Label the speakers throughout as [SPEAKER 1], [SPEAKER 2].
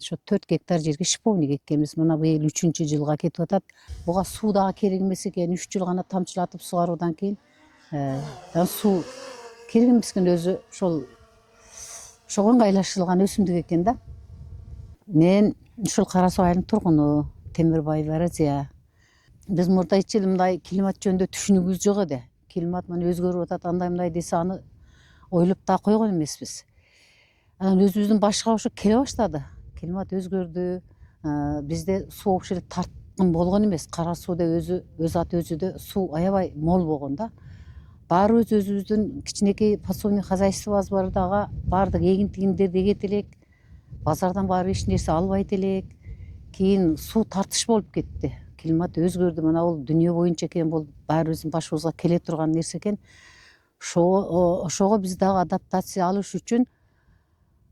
[SPEAKER 1] ошо 4 гектар жерге шиповник эккенбиз. Мына быйыл 3-жылга кетип атат. Буга суу дагы керек эмес экен. 3 жыл гана тамчылатып сугаруудан кийин суу керек эмес экен өзү ошого ыңгайлашылган өсүмдүк экен да. Мен ушул Кара Суу айылынын тургуну Темирбаева Разия. Биз мурда эч эле мындай климат жөнүндө түшүнүгүбүз жок эди. Климат мына өзгөрүп атат, андай мындай десе аны ойлоп да койгон эмеспиз. Анан өзүбүздүн башка ошо келе баштады. Климат өзгөрдү. Бизде суу вообще эле тарткын болгон эмес. Кара сууда өз аты өзүдө суу аябай мол болгон да. Баарыбыз өзүбүздүн кичинекей пособный хозяйствобуз бар дагы, баардык эгин тигиндерди эгет элек, базардан барып эч нерсе албайт элек. Кийин суу тартыш болуп кетти. Климат өзгөрдү. Мына бул дүйнө боюнча экен, бул баарыбыздын башыбызга келе турган нерсе экен. Ошого биз дагы адаптация алыш үчүн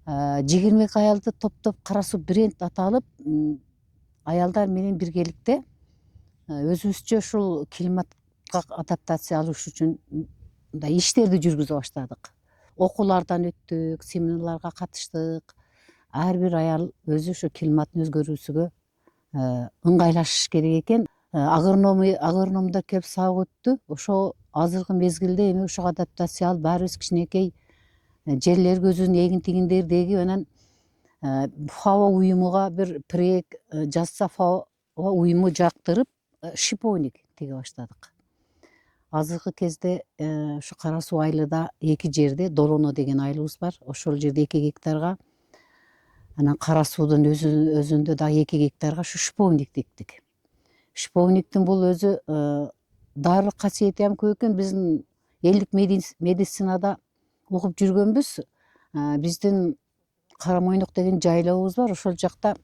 [SPEAKER 1] 22 аялды топтоп Кара Суу бренд аталып, аялдар менен биргеликте өзүбүзчө ушул климатка адаптация алыш үчүн мындай иштерди жүргүзө баштадык. Окуулардан өттүк, семинарларга катыштык. Ар бир аял өзү ошо климаттын өзгөрүүсүгө ыңгайлашыш керек экен. Агрономдор келип сабак өттү. Ошо азыркы мезгилде эми ошого адаптация алып, баарыбыз кичинекей жерлерге өзүбүздүн эгин тигиндерди эгип, анан ФАО уюмуга бир проект жазса, ФАО уюму жактырып шиповник тиге баштадык. Азыркы кезде ушу Кара Суу айылында 2 жерде Долоно деген айылыбыз бар. Ошол жерде 2 гектарга, анан Кара Суудун өзүндө дагы 2 гектарга ушу шиповникти эктик. Шиповниктин бул өзү дарылык касиети ham көп экен. Биздин элдик медицинада окуп жүргөнбүз. Биздин Карамойнок деген жайлообуз бар. Ошол жакта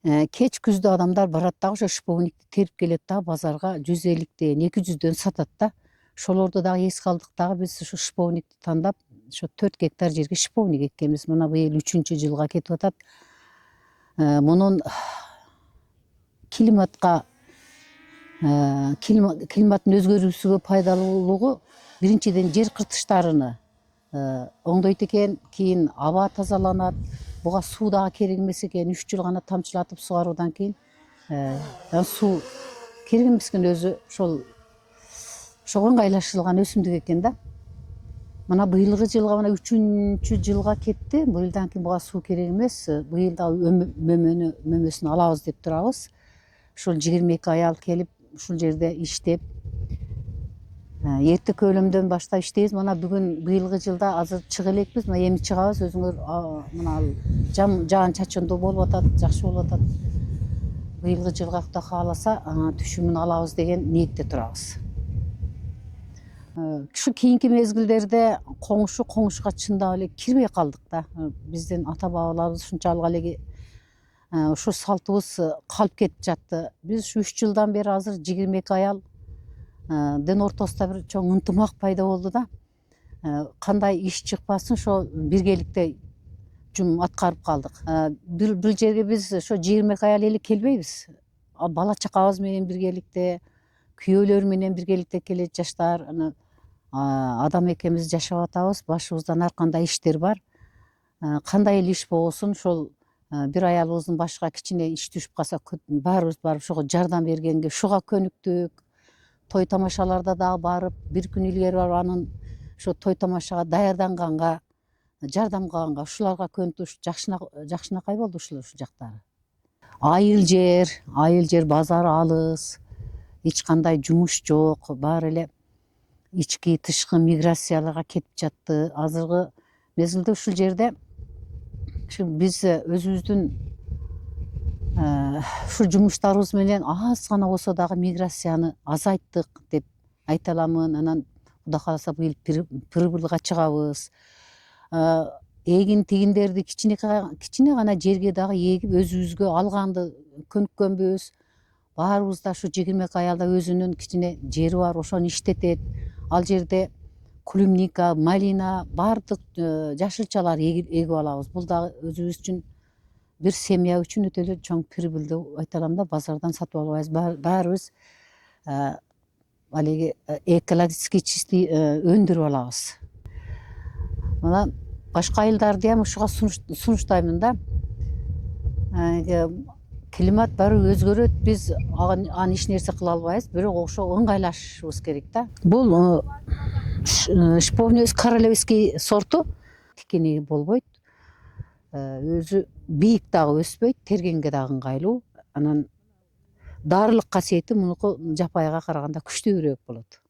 [SPEAKER 1] кеч күздө адамдар барат дагы ошо шиповникти терип келет дагы базарга 150-ден 200-дөн сатат да. Ошолорду дагы эске алдык дагы биз ушу шиповникти тандап, ошо 4 гектар жерге шиповник эккенбиз. Мына быйыл 3-жылга кетип атат. Мунун климаттын өзгөрүүсүгө пайдалуулугу биринчиден жер кыртыштарыны оңдойт экен, кийин аба тазаланат. Буга суу дагы керек эмес экен. 3 жыл гана тамчылатып сугаруудан кийин суу керек эмес экен өзү ошого ыңгайлашылган өсүмдүк экен да. Мына быйылгы жылга, мына 3-жылга кетти. Быйылдан кийин буга суу керек эмес. Быйыл да мөмөсүн алабыз деп турабыз. Ушул 22 аял келип ушул жерде иштеп, эрте көлөмдөн баштап иштейбиз. Мына бүгүн быйылгы жылда азыр чыга элекпиз. Мына эми чыгабыз. Өзүңөр мына жаан чачындуу болуп атат, жакшы болуп атат. Быйылгы жылга Кудай кааласа түшүмүн алабыз деген ниетте турабыз. Ушу кийинки мезгилдерде коңушуга чындап эле кирбей калдык да. Биздин ата бабаларыбыз ушунчалык эле ушу салтыбыз калып кетип жатты. Биз ушу 3 жылдан бери азыр 22 аялдын ортосунда бир чоң ынтымак пайда болду да. Кандай иш чыкпасын, ошо биргеликте аткарып калдык. Бул жерге биз ошо 22 аял эле келбейбиз. Бала чакабыз менен биргеликте, күйөөлөр менен биргеликте келет жаштар. Адам экенбиз жашап атабыз. Башыбыздан ар кандай иштер бар. Кандай эле иш болсун, ошол бир аялыбыздын башка кичине иш түшүп калса, баарыбыз барып ошого жардам бергенге ушуга көнүктүк. Той тамашаларда дагы барып, бир күн илгери барып, анын ошо той тамашага даярданганга, жардам кылганга, ушуларга көнүктүк. Жакшынакай болду ушул жактары. Айыл жер, базары алыс, эч кандай жумуш жок, баары эле ички тышкы миграцияларга кетип жатты. Азыркы мезгилде ушул жерде биз өзүбүздүн ушул жумуштарыбыз менен аз гана болсо дагы миграцияны азайттык деп айта аламын. Анан Кудай кааласа быйыл прибыльга чыгабыз. Эгин тигиндерди кичине гана жерге дагы эгип өзүбүзгө алганды көнүккөнбүз. Баарыбыз да ушу 22 аялда өзүнүн кичине жери бар, ошону иштетет. Ал жерде клубника, малина, баардык жашылчалар эгип алабыз. Бул дагы өзүбүз үчүн, бир семья үчүн өтө эле чоң прибыль деп айта алам да. Базардан сатып албайбыз. Баарыбыз алиги экологически чистый өндүрүп алабыз. Мына башка айылдарды ham ушуга сунуштаймын да. Климат бары өзгөрөт, биз аны эч нерсе кыла албайбыз, бирок ошо ыңгайлашышыбыз керек да. Бул шиповник королевский сорту, тикини болбойт, өзү бийик дагы өспөйт, тергенге дагы ыңгайлуу. Анан дарылык касиети мунуку жапайыга караганда күчтүүрөөк болот.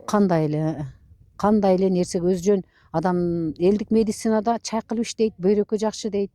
[SPEAKER 1] Кандай эле нерсеге өзү жөн адам элдик медицинада чайкалып иштейт, бөйрөккө жакшы дейт.